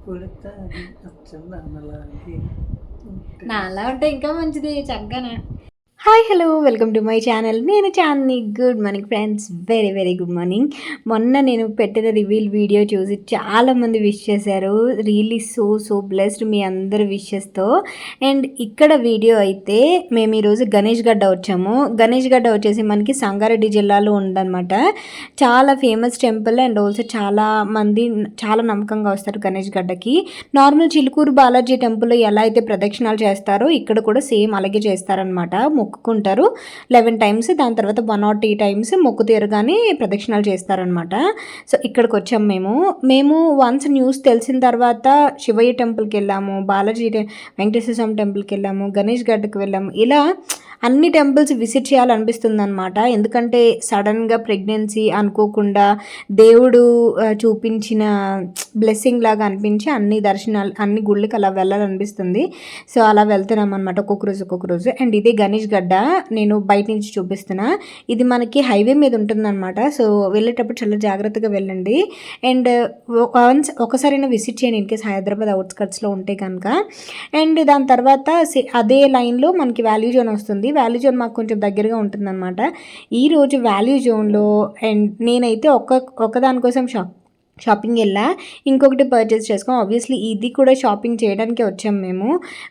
పుడతాది అచ్చం నాన్నలాగే ఉంటే. నాలా ఉంటే ఇంకా మంచిది చక్కగా. Hi hello welcome to my channel. నేను Chandini. Good morning friends, very very good morning. మొన్న నేను పెట్టిన రివీల్ వీడియో చూసి చాలామంది విష్ చేశారు. రియల్లీ సో బ్లెస్డ్ మీ అందరు విషెస్తో. అండ్ ఇక్కడ వీడియో అయితే మేము ఈరోజు గణేష్ గడ్డ వచ్చాము. గణేష్ గడ్డ వచ్చేసి మనకి సంగారెడ్డి జిల్లాలో ఉందన్నమాట. చాలా ఫేమస్ టెంపుల్ అండ్ ఆల్సో చాలా మంది చాలా నమ్మకంగా వస్తారు గణేష్ గడ్డకి. నార్మల్ చిలుకూరు బాలాజీ టెంపుల్లో ఎలా అయితే ప్రదక్షిణాలు చేస్తారో ఇక్కడ కూడా సేమ్ అలాగే చేస్తారనమాట. మొక్కుకుంటారు 11 టైమ్స్, దాని తర్వాత 1 or 2 టైమ్స్ మొక్కు తీరగానే ప్రదక్షిణాలు చేస్తారనమాట. సో ఇక్కడికి వచ్చాం మేము వన్స్ న్యూస్ తెలిసిన తర్వాత శివయ్య టెంపుల్కి వెళ్ళాము, బాలాజీ వెంకటేశ్వర స్వామి టెంపుల్కి వెళ్ళాము, గణేష్ గడ్డకి వెళ్ళాము. ఇలా అన్ని టెంపుల్స్ విజిట్ చేయాలనిపిస్తుంది అనమాట. ఎందుకంటే సడన్గా ప్రెగ్నెన్సీ అనుకోకుండా దేవుడు చూపించిన బ్లెస్సింగ్ లాగా అనిపించి అన్ని దర్శనాలు అన్ని గుళ్ళకి అలా వెళ్ళాలనిపిస్తుంది. సో అలా వెళ్తున్నాం అనమాట ఒక్కొక్క రోజు. అండ్ ఇదే గణేష్ గడ్డ నేను బయట నుంచి చూపిస్తున్నా. ఇది మనకి హైవే మీద ఉంటుందన్నమాట. సో వెళ్ళేటప్పుడు చాలా జాగ్రత్తగా వెళ్ళండి. అండ్ వన్స్ ఒకసారైనా విజిట్ చేయండి ఇన్కేస్ హైదరాబాద్ అవుట్స్కట్స్లో ఉంటే కనుక. అండ్ దాని తర్వాత అదే లైన్లో మనకి వాల్యూ జోన్ వస్తుంది. వాల్యూ జోన్ మాకు కొంచెం దగ్గరగా ఉంటుందన్నమాట. ఈరోజు వాల్యూ జోన్లో అండ్ నేనైతే ఒక్కదానికోసం షాపింగ్ వెళ్ళా, ఇంకొకటి పర్చేస్ చేసుకోం. ఆబ్వియస్లీ ఇది కూడా షాపింగ్ చేయడానికి వచ్చాం మేము.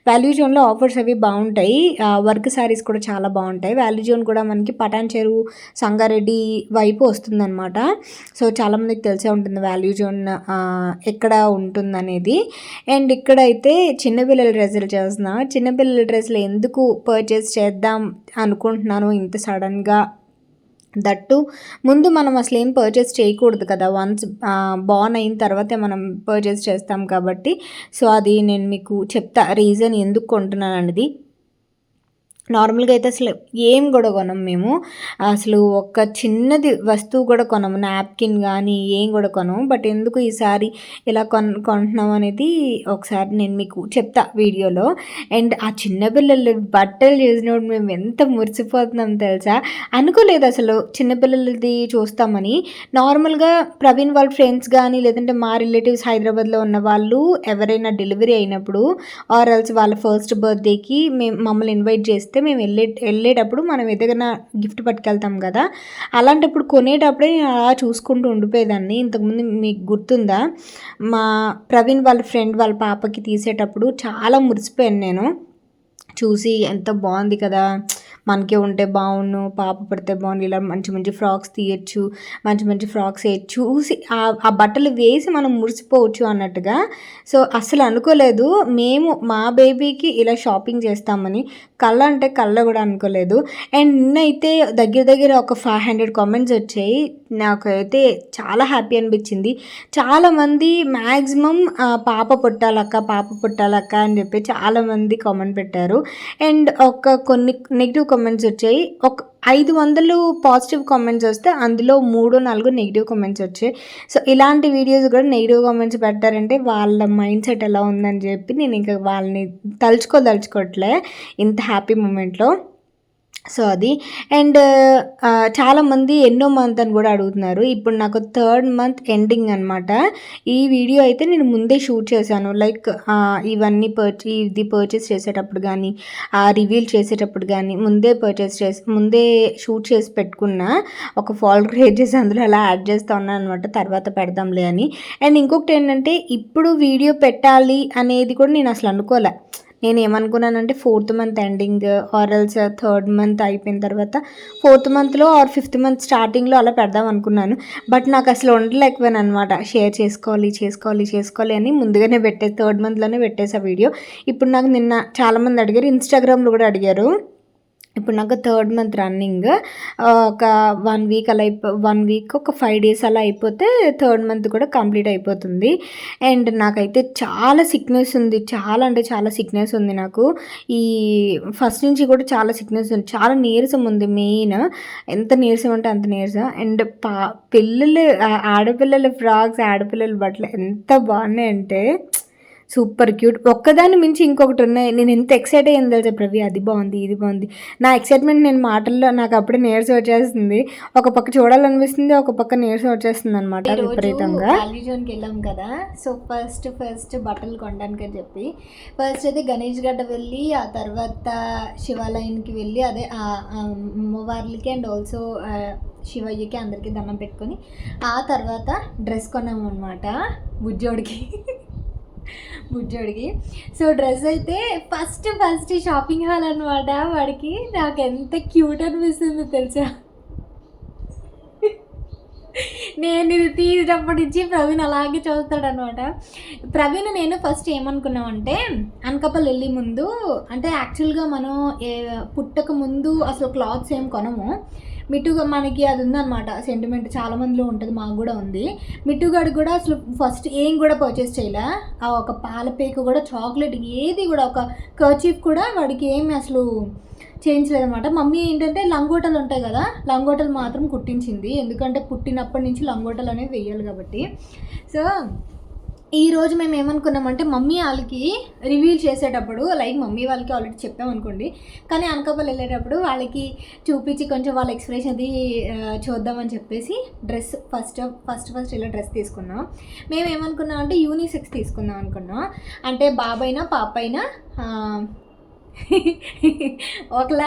వాల్యూ జోన్లో ఆఫర్స్ అవి బాగుంటాయి. వర్క్ శారీస్ కూడా చాలా బాగుంటాయి. వాల్యూ జోన్ కూడా మనకి పటాన్ చెరువు సంగారెడ్డి వైపు వస్తుందన్నమాట. సో చాలామందికి తెలిసే ఉంటుంది వాల్యూ జోన్ ఎక్కడ ఉంటుందనేది. అండ్ ఇక్కడైతే చిన్నపిల్లల డ్రెస్సులు చేస్తున్నా. చిన్నపిల్లల డ్రెస్సులు ఎందుకు పర్చేస్ చేద్దాం అనుకుంటున్నాను ఇంత సడన్గా. దట్టు ముందు మనం అసలు ఏం పర్చేస్ చేయకూడదు కదా, వన్స్ బార్న్ అయిన తర్వాతే మనం పర్చేస్ చేస్తాం కాబట్టి. సో అది నేను మీకు చెప్తా రీజన్ ఎందుకు కొంటున్నాను అనేది. నార్మల్గా అయితే అసలు ఏం కూడా కొనం మేము. అసలు ఒక చిన్నది వస్తువు కూడా కొనము, నాప్కిన్ కానీ ఏం కూడా కొనము. బట్ ఎందుకు ఈసారి ఇలా కొంటున్నాం అనేది ఒకసారి నేను మీకు చెప్తా వీడియోలో. అండ్ ఆ చిన్నపిల్లలు బట్టలు చూసినప్పుడు మేము ఎంత మురిసిపోతున్నాం తెలుసా. అనుకోలేదు అసలు చిన్నపిల్లలది చూస్తామని. నార్మల్గా ప్రవీణ్ వాళ్ళ ఫ్రెండ్స్ కానీ లేదంటే మా రిలేటివ్స్ హైదరాబాద్లో ఉన్న వాళ్ళు ఎవరైనా డెలివరీ అయినప్పుడు ఆర్ ఎల్స్ వాళ్ళ ఫస్ట్ బర్త్డేకి మమ్మల్ని ఇన్వైట్ చేస్తే మేము వెళ్ళేటప్పుడు మనం ఏదైనా గిఫ్ట్ పట్టుకెళ్తాం కదా, అలాంటప్పుడు కొనేటప్పుడే నేను అలా చూసుకుంటూ ఉండిపోయేదాన్ని. ఇంతకుముందు మీకు గుర్తుందా, మా ప్రవీణ్ వాళ్ళ ఫ్రెండ్ వాళ్ళ పాపకి తీసేటప్పుడు చాలా మురిసిపోయాను నేను చూసి. ఎంత బాగుంది కదా, మనకే ఉంటే బాగుండు, పాప పడితే బాగుండు, ఇలా మంచి మంచి ఫ్రాక్స్ తీయచ్చు, మంచి మంచి ఫ్రాక్స్ వేయచ్చు, చూసి ఆ బట్టలు వేసి మనం మురిసిపోవచ్చు అన్నట్టుగా. సో అసలు అనుకోలేదు మేము మా బేబీకి ఇలా షాపింగ్ చేస్తామని. కళ్ళ అంటే కళ్ళ కూడా అనుకోలేదు. అండ్ నిన్నైతే దగ్గర ఒక 500 కామెంట్స్ వచ్చాయి. నాకైతే చాలా హ్యాపీ అనిపించింది. చాలామంది మ్యాక్సిమం పాప పుట్టాలక్క అని చెప్పి చాలామంది కామెంట్ పెట్టారు. అండ్ కొన్ని నెగిటివ్ కామెంట్స్ వచ్చాయి. 500 పాజిటివ్ కామెంట్స్ వస్తే అందులో 3-4 నెగిటివ్ కామెంట్స్ వచ్చాయి. సో ఇలాంటి వీడియోస్ కూడా నెగిటివ్ కామెంట్స్ పెట్టారంటే వాళ్ళ మైండ్ సెట్ ఎలా ఉందని చెప్పి నేను ఇంకా వాళ్ళని తలుచుకోవట్లే ఇంత హ్యాపీ మూమెంట్లో. సో అది. అండ్ చాలామంది ఎన్నో మంత్ అని కూడా అడుగుతున్నారు. ఇప్పుడు నాకు 3rd month ఎండింగ్ అనమాట. ఈ వీడియో అయితే నేను ముందే షూట్ చేశాను. లైక్ ఇవన్నీ ఇది పర్చేస్ చేసేటప్పుడు కానీ రివీల్ చేసేటప్పుడు కానీ ముందే షూట్ చేసి పెట్టుకున్న ఒక ఫాల్ క్రియేట్ చేసి అందులో అలా యాడ్ చేస్తూ ఉన్నాను అనమాట, తర్వాత పెడదాంలే అని. అండ్ ఇంకొకటి ఏంటంటే ఇప్పుడు వీడియో పెట్టాలి అనేది కూడా నేను అసలు అనుకోలే. నేను ఏమనుకున్నానంటే 4th month ending or else 3rd month అయిపోయిన తర్వాత 4th monthలో ఆర్ 5th month స్టార్టింగ్లో అలా పెడదాం అనుకున్నాను. బట్ నాకు అసలు ఉండలేకపోయాను అనమాట. షేర్ చేసుకోవాలి అని ముందుగానే 3rd monthలోనే పెట్టేసా వీడియో. ఇప్పుడు నాకు నిన్న చాలామంది అడిగారు, ఇన్స్టాగ్రామ్లో కూడా అడిగారు. ఇప్పుడు నాకు 3rd month రన్నింగ్. ఒక 1 week అలా 1 week ఒక 5 days అలా అయిపోతే 3rd month కూడా కంప్లీట్ అయిపోతుంది. అండ్ నాకైతే చాలా సిక్నెస్ ఉంది, చాలా అంటే చాలా సిక్నెస్ ఉంది నాకు. ఈ ఫస్ట్ నుంచి కూడా చాలా సిక్నెస్ ఉంది, చాలా నీరసం ఉంది. మెయిన్ ఎంత నీరసం అంటే అంత నీరసం. అండ్ ఆడపిల్లల ఫ్రాక్స్, ఆడపిల్లల బట్టలు ఎంత బాగున్నాయంటే సూపర్ క్యూట్. ఒక్కదాన్ని మించి ఇంకొకటి ఉన్నాయి. నేను ఎంత ఎక్సైట్ అయ్యింది తెలుసా ప్రవి, అది బాగుంది ఇది బాగుంది. నా ఎక్సైట్మెంట్ నేను మాటల్లో నాకు అప్పుడే నీరసం వచ్చేస్తుంది. ఒక పక్క చూడాలనిపిస్తుంది, ఒక పక్క నీరసం వచ్చేస్తుంది అనమాట విపరీతంగా. జోన్కి వెళ్ళాం కదా, సో ఫస్ట్ బట్టలు కొనడానికి అని చెప్పి ఫస్ట్ అయితే గణేష్ గడ్డ వెళ్ళి, ఆ తర్వాత శివాలయానికి వెళ్ళి, అదే అమ్మవార్లకి అండ్ ఆల్సో శివయ్యకి అందరికీ దండం పెట్టుకొని ఆ తర్వాత డ్రెస్ కొన్నాము అనమాట బుజ్జోడికి. సో డ్రెస్ అయితే ఫస్ట్ షాపింగ్ హాల్ అనమాట వాడికి. నాకు ఎంత క్యూట్ అనిపిస్తుంది తెలుసా. నేను ఇది తీసినప్పటి నుంచి ప్రవీణ్ అలాగే చూస్తాడు అనమాట. ప్రవీణ్ నేను ఫస్ట్ ఏమనుకున్నామంటే అనకాపల్లి వెళ్ళి ముందు, అంటే యాక్చువల్గా మనం పుట్టక ముందు అసలు క్లాత్స్ ఏం కొనము. మిట్టుగా మనకి అది ఉందన్నమాట సెంటిమెంట్, చాలా మందిలో ఉంటుంది, మాకు కూడా ఉంది. మిట్టుగాడు కూడా అసలు ఫస్ట్ ఏం కూడా పర్చేస్ చేయలే. ఆ ఒక పాల పేక కూడా, చాక్లెట్ ఏది కూడా, ఒక కర్చీఫ్ కూడా వాడికి ఏమి అసలు చేయించలేదన్నమాట. మమ్మీ ఏంటంటే లంగోటలు ఉంటాయి కదా, లంగోటలు మాత్రం కుట్టించింది, ఎందుకంటే పుట్టినప్పటి నుంచి లంగోటలు అనేవి వేయాలి కాబట్టి. సో ఈరోజు మేము ఏమనుకున్నామంటే మమ్మీ వాళ్ళకి రివీల్ చేసేటప్పుడు, లైక్ మమ్మీ వాళ్ళకి ఆల్రెడీ చెప్పామనుకోండి, కానీ అనకాపల్లి వెళ్ళేటప్పుడు వాళ్ళకి చూపించి కొంచెం వాళ్ళ ఎక్స్ప్రెషన్ అది చూద్దామని చెప్పేసి డ్రెస్ ఫస్ట్ ఇలా డ్రెస్ తీసుకున్నాం. మేము ఏమనుకున్నాం అంటే యూనిసెక్స్ తీసుకుందాం అనుకున్నాం. అంటే బాబైనా పాపైనా ఒకలా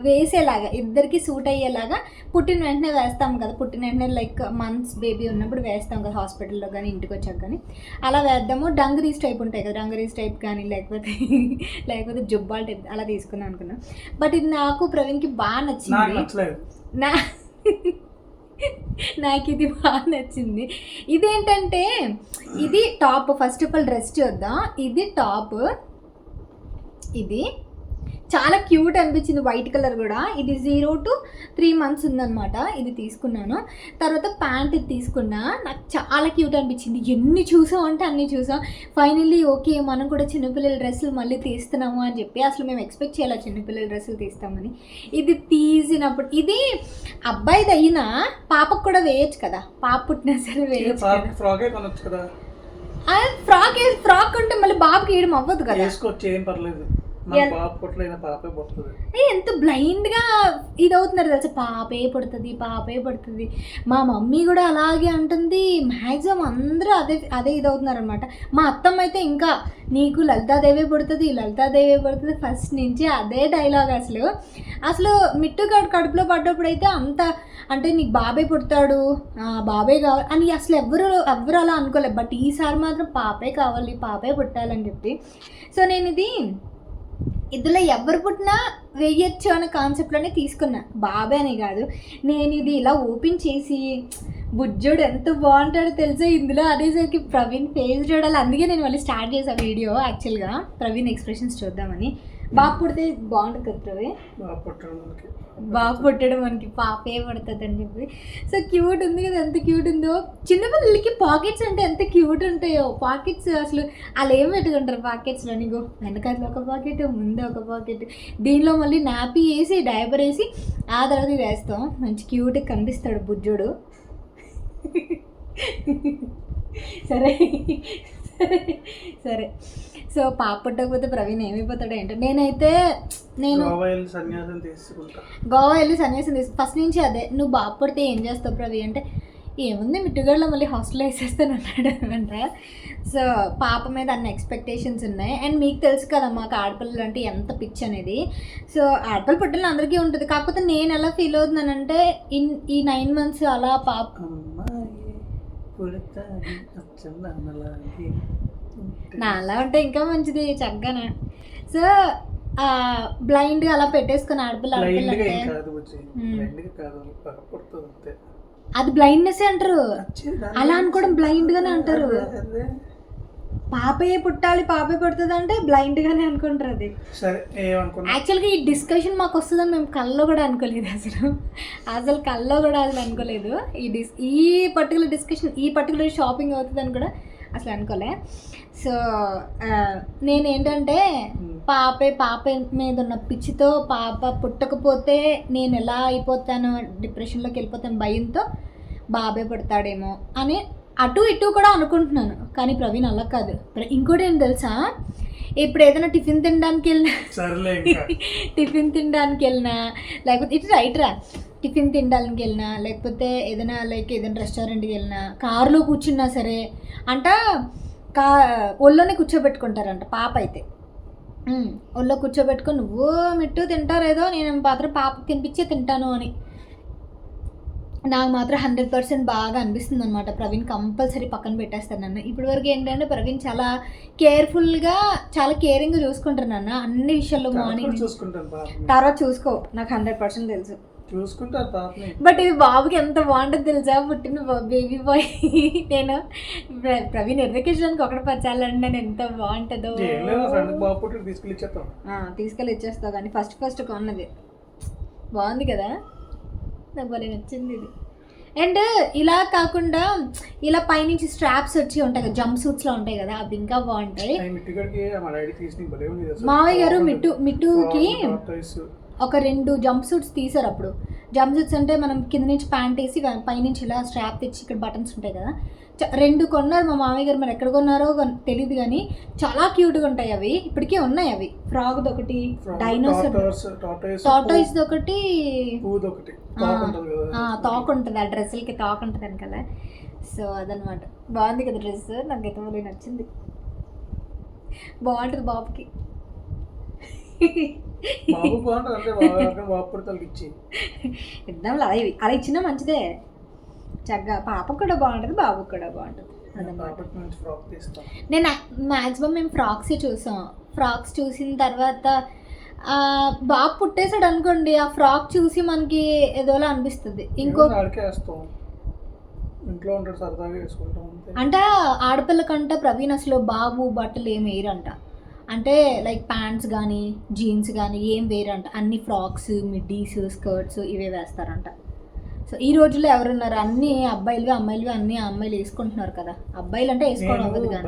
వేసేలాగా, ఇద్దరికి సూట్ అయ్యేలాగా పుట్టిన వెంటనే వేస్తాం కదా, పుట్టిన వెంటనే లైక్ మంత్స్ బేబీ ఉన్నప్పుడు వేస్తాం కదా హాస్పిటల్లో కానీ ఇంటికి వచ్చాక కానీ, అలా వేద్దాము. డంగరీస్ టైప్ ఉంటాయి కదా, డంగరీస్ టైప్ కానీ లేకపోతే జుబ్బాల్ టైప్ అలా తీసుకుందాం అనుకున్నాం. బట్ ఇది నాకు ప్రవీణ్కి బాగా నచ్చింది. నాకు ఇది బాగా నచ్చింది. ఇదేంటంటే ఇది top. First of all dress చూద్దాం. ఇది టాప్, ఇది చాలా క్యూట్ అనిపించింది, వైట్ కలర్ కూడా. ఇది 0 to 3 months ఉందన్నమాట. ఇది తీసుకున్నాను. తర్వాత ప్యాంట్ ఇది తీసుకున్నా, నాకు చాలా క్యూట్ అనిపించింది. ఎన్ని చూసాం అంటే అన్నీ చూసాం. ఫైనల్లీ ఓకే మనం కూడా చిన్నపిల్లల డ్రెస్సులు మళ్ళీ తీస్తున్నాము అని చెప్పి, అసలు మేము ఎక్స్పెక్ట్ చేయాలి చిన్నపిల్లల డ్రెస్సులు తీస్తామని. ఇది తీసినప్పుడు ఇది అబ్బాయిది అయినా పాపకు కూడా వేయచ్చు కదా, పాప పుట్టినా సరే వేయచ్చు కదా. ఫ్రాక్ అంటే మళ్ళీ బాబుకి వేయడం అవ్వదు కదా, ఎంత బ్లైండ్గా ఇది అవుతున్నారు తెలుసా, పాపే పడుతుంది. మా మమ్మీ కూడా అలాగే అంటుంది, మ్యాక్సిమం అందరూ అదే ఇది అవుతున్నారు అనమాట. మా అత్తమ్మ అయితే ఇంకా నీకు లలితాదేవే పడుతుంది ఫస్ట్ నుంచి అదే డైలాగ్. అసలు మిట్టుగాడు కడుపులో పడ్డప్పుడు అయితే అంత అంటే నీకు బాబే పుడతాడు, బాబే కావాలి అని అసలు ఎవరు అలా అనుకోలేదు. బట్ ఈసారి మాత్రం పాపే కావాలి, పాపే పుట్టాలని చెప్పి. సో నేను ఇది ఇందులో ఎవరు పుట్టినా వేయచ్చు అనే కాన్సెప్ట్లోనే తీసుకున్నా, బాబే అని కాదు. నేను ఇది ఇలా ఓపెన్ చేసి బుజ్జోడు ఎంత బాగుంటాడో తెలుసా ఇందులో అనేసరికి ప్రవీణ్ ఫేస్ చూడాలి. అందుకే నేను మళ్ళీ స్టార్ట్ చేశాను వీడియో యాక్చువల్గా ప్రవీణ్ ఎక్స్ప్రెషన్స్ చూద్దామని. బాబు పుడితే బాగుంటుంది కదా ప్రవీణ్, బాబు పుట్టడం మనకి పాపే పడుతుంది అని చెప్పి. సో క్యూట్ ఉంది కదా, ఎంత క్యూట్ ఉందో. చిన్నపిల్లలకి పాకెట్స్ అంటే ఎంత క్యూట్ ఉంటాయో. పాకెట్స్ అసలు అలా ఏం పెట్టుకుంటారు పాకెట్స్లో, నీకు వెనకాల ఒక పాకెట్, ముందు ఒక పాకెట్, దీనిలో మళ్ళీ నాపీ వేసి డైపర్ వేసి ఆ తర్వాత ఇది వేస్తాం. మంచి క్యూట్గా కనిపిస్తాడు బుజ్జోడు. సరే సో పాప పుట్టకపోతే ప్రవీణ్ ఏమైపోతాడు ఏంటో. నేను గోవా వెళ్ళి సన్యాసం ఫస్ట్ నుంచి అదే, నువ్వు బాబు పుడితే ఏం చేస్తావు ప్రవీణ్ అంటే, ఏముంది మిట్టుగడలో మళ్ళీ హాస్టల్లో వేసేస్తాను అన్నాడు అంట. సో పాప మీద అన్న ఎక్స్పెక్టేషన్స్ ఉన్నాయి. అండ్ మీకు తెలుసు కదా మాకు ఆడపిల్లలు అంటే ఎంత పిచ్ అనేది. సో ఆడపిల్ల పుట్టిన అందరికీ ఉంటుంది. కాకపోతే నేను ఎలా ఫీల్ అవుతున్నానంటే ఈ 9 months అలా పాప నా అలా ఉంటే ఇంకా మంచిది చక్కగా. సో బ్లైండ్గా అలా పెట్టేసుకుని ఆడపిల్ల అంటే అది బ్లైండ్నెస్ అంటారు. అలా అనుకోవడం బ్లైండ్గానే అంటారు. పాపే పుట్టాలి, పాపే పుడుతుంది అంటే బ్లైండ్గానే అనుకుంటారు. అది యాక్చువల్గా ఈ డిస్కషన్ మాకు వస్తుందని మేము కల్లో కూడా అనుకోలేదు. అసలు కల్లో కూడా అనుకోలేదు. ఈ పర్టికులర్ డిస్కషన్, ఈ పర్టికులర్ షాపింగ్ అవుతుందని కూడా అసలు అనుకోలే. సో నేనేంటంటే పాప మీద ఉన్న పిచ్చితో, పాప పుట్టకపోతే నేను ఎలా అయిపోతాను, డిప్రెషన్లోకి వెళ్ళిపోతాను భయంతో బాబే పుడతాడేమో అని అటు ఇటు కూడా అనుకుంటున్నాను, కానీ ప్రవీణ్ అలా కాదు. ఇంకోటి ఏం తెలుసా, ఇప్పుడు ఏదైనా టిఫిన్ తినడానికి వెళ్ళినా టిఫిన్ తినడానికి వెళ్ళినా లేకపోతే ఇటురా టిఫిన్ తినడానికి వెళ్ళినా లేకపోతే ఏదైనా ఏదైనా రెస్టారెంట్కి వెళ్ళినా కార్లో కూర్చున్నా సరే అంట ఒళ్ళోనే కూర్చోబెట్టుకుంటారంట. పాప అయితే ఒళ్ళో కూర్చోబెట్టుకొని నువ్వు మిట్టు తింటారేదో, నేను మాత్రం పాపకు తినిపించే తింటాను అని. నాకు మాత్రం 100% బాగా అనిపిస్తుంది అనమాట. ప్రవీణ్ కంపల్సరీ పక్కన పెట్టేస్తాను నన్ను. ఇప్పటివరకు ఏంటంటే ప్రవీణ్ చాలా కేర్ఫుల్గా చాలా కేరింగ్గా చూసుకుంటారు నన్ను అన్ని విషయాల్లో. మార్నింగ్ తర్వాత చూసుకో, నాకు 100% తెలుసు చూసుకుంటారు. బట్ ఇది బాబుకి ఎంత బాగుంటుంది తెలుసా, పుట్టిన బేబీ బాయ్. నేను ప్రవీణ్ ఎడ్యుకేషన్కి ఒకటి పచ్చాలంటే నేను ఎంత బాగుంటుందో. తీసుకెళ్ళి ఇచ్చేస్తావు, కానీ ఫస్ట్ కొన్నది బాగుంది కదా, నాకు భలే నచ్చింది ఇది. అండ్ ఇలా కాకుండా ఇలా పైనుంచి స్ట్రాప్స్ వచ్చి ఉంటాయి కదా, జంప్ సూట్స్లో ఉంటాయి కదా, అవి ఇంకా బాగుంటాయి. మావయ్య గారు మిట్టుకి ఒక 2 జంప్ సూట్స్ తీసారు. అప్పుడు జంప్ సూట్స్ అంటే మనం కింద నుంచి ప్యాంట్ వేసి పైనుంచి ఇలా స్ట్రాప్ తెచ్చి ఇక్కడ బటన్స్ ఉంటాయి కదా, 2 కొన్నారు మా మామయ్య గారు. మరి ఎక్కడ కొన్నారో తెలియదు, కానీ చాలా క్యూట్గా ఉంటాయి అవి. ఇప్పటికే ఉన్నాయి అవి. ఫ్రాగ్ ఒకటి, డైనోసార్ టార్టాయిస్ ఒకటి, తాక్ ఉంటుంది, ఆ డ్రెస్సులకి తాక్ ఉంటుంది అని కదా. సో అదనమాట. బాగుంది కదా డ్రెస్, నాకు అయితే మళ్ళీ నచ్చింది, బాగుంటుంది బాబుకి. ఇద్దాం అలా ఇచ్చినా మంచిదే. చక్కగా పాపకు కూడా బాగుంటుంది, బాబుకి కూడా బాగుంటుంది. నేను మ్యాక్సిమం మేము ఫ్రాక్సే చూసాం. ఫ్రాక్స్ చూసిన తర్వాత బాబు పుట్టేసాడు అనుకోండి, ఆ ఫ్రాక్ చూసి మనకి ఏదోలా అనిపిస్తుంది. ఇంకో అంటే ఆడపిల్ల కంటే ప్రవీణ్ అసలు బాబు బట్టలు ఏమి వేయరంట. అంటే ప్యాంట్స్ కానీ జీన్స్ కానీ ఏం వేయరంట, అన్ని ఫ్రాక్స్, మిడ్డీస్, స్కర్ట్స్ ఇవే వేస్తారంట. సో ఈ రోజుల్లో ఎవరున్నారు, అన్ని అబ్బాయిలుగా అమ్మాయిలుగా అన్ని అమ్మాయిలు వేసుకుంటున్నారు కదా. అబ్బాయిలు అంటే వేసుకోవడం అవ్వదు కానీ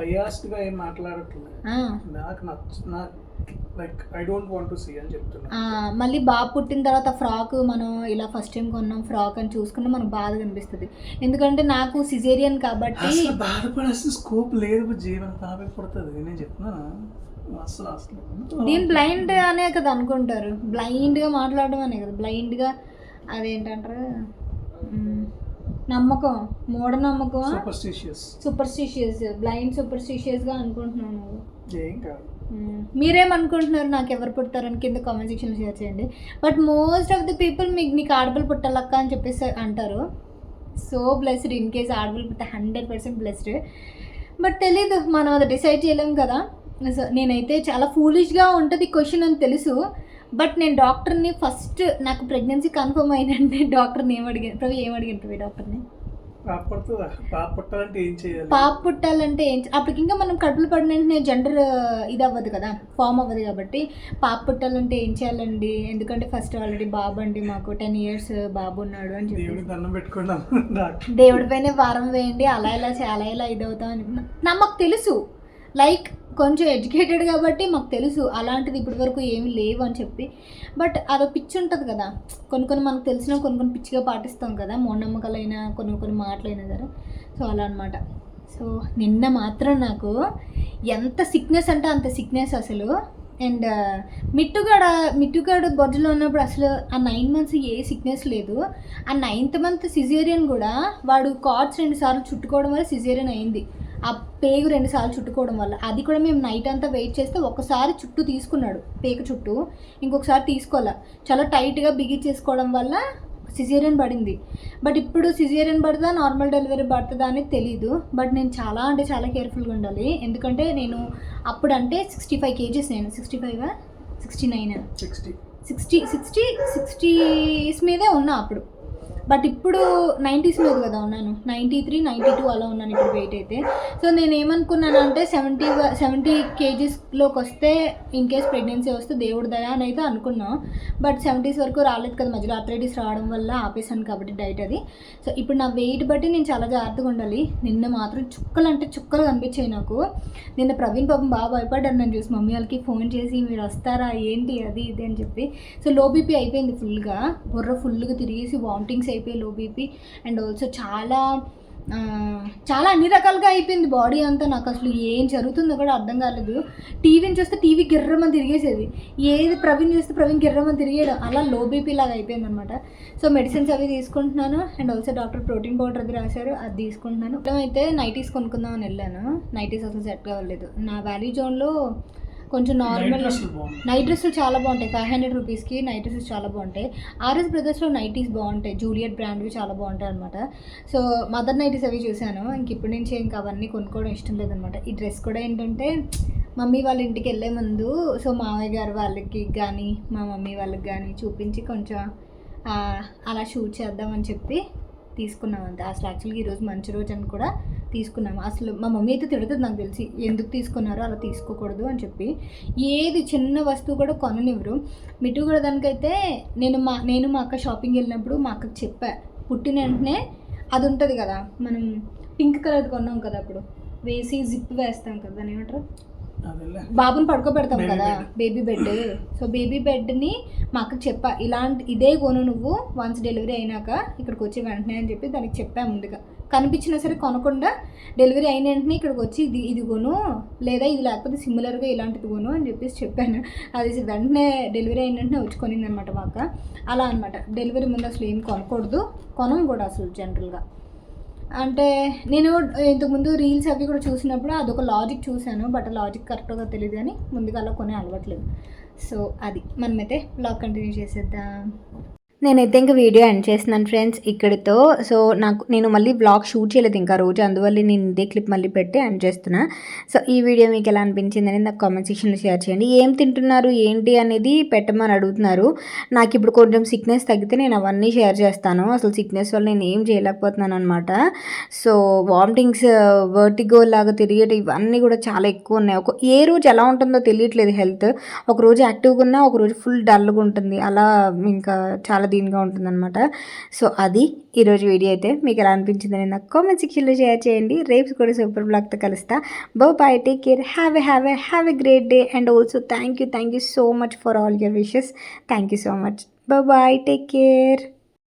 మళ్ళీ బాబు పుట్టిన తర్వాత ఫ్రాక్ మనం ఇలా ఫస్ట్ టైం కొన్నాం ఫ్రాక్ అని చూసుకుంటే మనకు బాధ అనిపిస్తుంది. ఎందుకంటే నాకు సిజేరియన్ కాబట్టి బాధపడాల్సిన స్కోప్ లేదు. జీవన పడుతుంది నేను చెప్తున్నాను. దీని బ్లైండ్ అనే కదా అనుకుంటారు, బ్లైండ్గా మాట్లాడడం అనే కదా, బ్లైండ్గా అదేంటంటారు నమ్మకం, మూఢనమ్మకం, సూపర్స్టిషియస్, బ్లైండ్ సూపర్స్టిషియస్గా అనుకుంటున్నాను. మీరేమనుకుంటున్నారు, నాకు ఎవరు పుడతారని కింద కామెంట్ సెక్షన్లో షేర్ చేయండి. But most of the people నీకు ఆడపిల్ల పుట్టాలక్క అని చెప్పేసి అంటారు. సో బ్లెస్డ్, ఇన్ కేస్ ఆడపిల్ల పుట్టే 100% బ్లెస్డ్. బట్ తెలీదు, మనం అది డిసైడ్ చేయలేం కదా. సో నేనైతే చాలా ఫూలిష్గా ఉంటుంది క్వశ్చన్ అని తెలుసు. బట్ నేను డాక్టర్ని ఫస్ట్ నాకు ప్రెగ్నెన్సీ కన్ఫర్మ్ అయినంటే డాక్టర్ని ఏమడిగాను డాక్టర్ని, పాప పుట్టాలంటే ఏం అప్పటికి ఇంకా మనం కడుపులు పడిన వెంటనే జెండర్ ఇది అవ్వదు కదా, ఫామ్ అవ్వదు. కాబట్టి పాప పుట్టాలంటే ఏం చేయాలండి, ఎందుకంటే ఫస్ట్ ఆల్రెడీ బాబు అండి మాకు 10 years బాబు ఉన్నాడు అని చెప్పి దేవుడి పైన వారం వేయండి, అలా ఇలా ఇది అవుతామని నాకు తెలుసు. కొంచెం ఎడ్యుకేటెడ్ కాబట్టి మాకు తెలుసు అలాంటిది ఇప్పటి వరకు ఏమీ లేవు అని చెప్పి. బట్ అదో పిచ్చి ఉంటుంది కదా, కొన్ని మనకు తెలిసిన కొన్ని పిచ్చిగా పాటిస్తాం కదా, మూఢనమ్మకాలైనా కొన్ని మాటలైనా సరే. సో అలా అనమాట. సో నిన్న మాత్రం నాకు ఎంత సిక్నెస్ అంటే అంత సిక్నెస్ అసలు. అండ్ మిట్టుగాడు బొజ్జులో ఉన్నప్పుడు అసలు ఆ 9 months ఏ సిక్నెస్ లేదు. ఆ 9th month సిజేరియన్ కూడా వాడు కార్డ్స్ 2 సార్లు చుట్టుకోవడం వల్ల సిజేరియన్ అయింది. ఆ పేగు 2 సార్లు చుట్టుకోవడం వల్ల. అది కూడా మేము నైట్ అంతా వెయిట్ చేస్తే ఒకసారి చుట్టూ తీసుకున్నాడు, పేగు చుట్టూ, ఇంకొకసారి తీసుకోవాలా. చాలా టైట్గా బిగించేసుకోవడం వల్ల సిజేరియన్ పడింది. బట్ ఇప్పుడు సిజేరియన్ పడుతుందా నార్మల్ డెలివరీ పడుతుందా అనేది తెలీదు. బట్ నేను చాలా అంటే చాలా కేర్ఫుల్గా ఉండాలి. ఎందుకంటే నేను అప్పుడు అంటే 65 kgs, నేను 65 69 60s మీదే ఉన్నా అప్పుడు. బట్ ఇప్పుడు 90s మీద కదా ఉన్నాను, 93 92 అలా ఉన్నాను ఇప్పుడు వెయిట్ అయితే. సో నేను ఏమనుకున్నానంటే 70 kgsలోకి వస్తే ఇన్ కేస్ ప్రెగ్నెన్సీ వస్తే దేవుడి దయ అని అయితే అనుకున్నాం. బట్ 70s వరకు రాలేదు కదా, మధ్యలో ఆర్థరైటిస్ రావడం వల్ల ఆపేసాను కాబట్టి డైట్ అది. సో ఇప్పుడు నా వెయిట్ బట్టి నేను చాలా జాగ్రత్తగా ఉండాలి. నిన్న మాత్రం చుక్కలు కనిపించాయి నాకు. నిన్న ప్రవీణ్ పాపం బాగా భయపడ్డాను నన్ను చూసి, మమ్మీ వాళ్ళకి ఫోన్ చేసి మీరు వస్తారా ఏంటి అది ఇది అని చెప్పి. సో లో బీపీ అయిపోయింది ఫుల్గా, బుర్ర ఫుల్గా తిరిగేసి వామిటింగ్స్ అయిపోయి లో బీపీ. అండ్ ఆల్సో చాలా చాలా అన్ని రకాలుగా అయిపోయింది బాడీ అంతా. నాకు అసలు ఏం జరుగుతుందో కూడా అర్థం కాలేదు. టీవీని చూస్తే టీవీ గిర్రమని తిరిగేసేది, ఏది ప్రవీణ్ చూస్తే ప్రవీణ్ గిర్రమని తిరిగేయడం, అలా లో బీపీ లాగా అయిపోయింది అనమాట. సో మెడిసిన్స్ అవి తీసుకుంటున్నాను. And also doctor protein powder అది రాశారు, అది తీసుకుంటున్నాను. అయితే నైటీస్ కొనుక్కుందామని వెళ్ళాను. నైటీస్ అసలు సెట్ కావలేదు. నా వ్యాలీ జోన్లో కొంచెం నార్మల్ నైట్ డ్రెస్సులు చాలా బాగుంటాయి. 500 రూపీస్కి నైట్ డ్రెస్సెస్ చాలా బాగుంటాయి. ఆర్ఎస్ బ్రదర్స్లో నైటీస్ బాగుంటాయి, జూలియట్ బ్రాండ్వి చాలా బాగుంటాయి అనమాట. సో మదర్ నైటీస్ అవి చూశాను. ఇప్పటి నుంచి ఇంకా అవన్నీ కొనుక్కోవడం ఇష్టం లేదనమాట. ఈ డ్రెస్ కూడా ఏంటంటే మమ్మీ వాళ్ళ ఇంటికి వెళ్ళే ముందు సో మామయ్య గారు వాళ్ళకి కానీ మా మమ్మీ వాళ్ళకి కానీ చూపించి కొంచెం అలా షూట్ చేద్దామని చెప్పి తీసుకున్నాం అంతే. అసలు యాక్చువల్గా ఈరోజు మంచి రోజు అని కూడా తీసుకున్నాము. అసలు మా మమ్మీ అయితే తిడుతుంది నాకు తెలిసి, ఎందుకు తీసుకున్నారో అలా తీసుకోకూడదు అని చెప్పి. ఏది చిన్న వస్తువు కూడా కొననివ్వరు. మిట్టు కూడా దానికైతే నేను మా అక్క షాపింగ్ వెళ్ళినప్పుడు మా అక్కకి చెప్పా, పుట్టిన వెంటనే అది ఉంటుంది కదా మనం పింక్ కలర్ కొన్నాం కదా, అప్పుడు వేసి జిప్ వేస్తాం కదా, దాన్ని ఏమంటారు, బాబుని పడుకోబెడతాం కదా, బేబీ బెడ్. సో బేబీ బెడ్ని మా అక్కకి చెప్పా, ఇదే కొను నువ్వు వన్స్ డెలివరీ అయినాక ఇక్కడికి వచ్చి వెంటనే అని చెప్పి దానికి చెప్పా ముందుగా. కనిపించినా సరే కొనకుండా డెలివరీ అయిన వెంటనే ఇక్కడికి వచ్చి ఇది కొను, లేదా ఇది లేకపోతే సిమిలర్గా ఇలాంటిది కొను అని చెప్పేసి చెప్పాను. అది వెంటనే డెలివరీ అయిన వెంటనే వచ్చి కొనింది అనమాట మా అక్క. అలా అనమాట, డెలివరీ ముందు అసలు ఏం కొనకూడదు, కొనం కూడా అసలు జనరల్గా. అంటే నేను ఇంతకుముందు రీల్స్ అవి కూడా చూసినప్పుడు అదొక లాజిక్ చూశాను, బట్ లాజిక్ కరెక్ట్గా తెలియదు అని ముందుగా అలా కొనే అలవట్లేదు. సో అది మనమైతే బ్లాగ్ కంటిన్యూ చేసేద్దాం. నేనైతే ఇంకా వీడియో ఎండ్ చేస్తున్నాను ఫ్రెండ్స్ ఇక్కడితో. సో నేను మళ్ళీ వ్లాగ్ షూట్ చేయలేదు ఇంకా రోజు, అందువల్ల నేను ఇదే క్లిప్ మళ్ళీ పెట్టి ఎండ్ చేస్తున్నా. సో ఈ వీడియో మీకు ఎలా అనిపించింది అనేది నాకు కామెంట్ సెక్షన్లో షేర్ చేయండి. ఏం తింటున్నారు ఏంటి అనేది పెట్టమని అడుగుతున్నారు. నాకు ఇప్పుడు కొంచెం సిక్నెస్ తగ్గితే నేను అవన్నీ షేర్ చేస్తాను. అసలు సిక్నెస్ వల్ల నేను ఏం చేయలేకపోతున్నాను అనమాట. సో వామిటింగ్స్, వర్టిగో లాగా తిరిగేటి ఇవన్నీ కూడా చాలా ఎక్కువ ఉన్నాయి. ఏ రోజు ఎలా ఉంటుందో తెలియట్లేదు హెల్త్. ఒకరోజు యాక్టివ్గా ఉన్నా, ఒకరోజు ఫుల్ డల్గా ఉంటుంది, అలా ఇంకా చాలా దీనిగా ఉంటుందన్నమాట. సో అది ఈరోజు వీడియో అయితే మీకు ఎలా అనిపించిందని నాకు కామెంట్ సెక్షన్లో షేర్ చేయండి. రేపు కూడా సూపర్ బ్లాగ్తో కలుస్తా. Bye, take care, have a great day. And also thank you so much for all your wishes. Thank you so much. Bye, take care.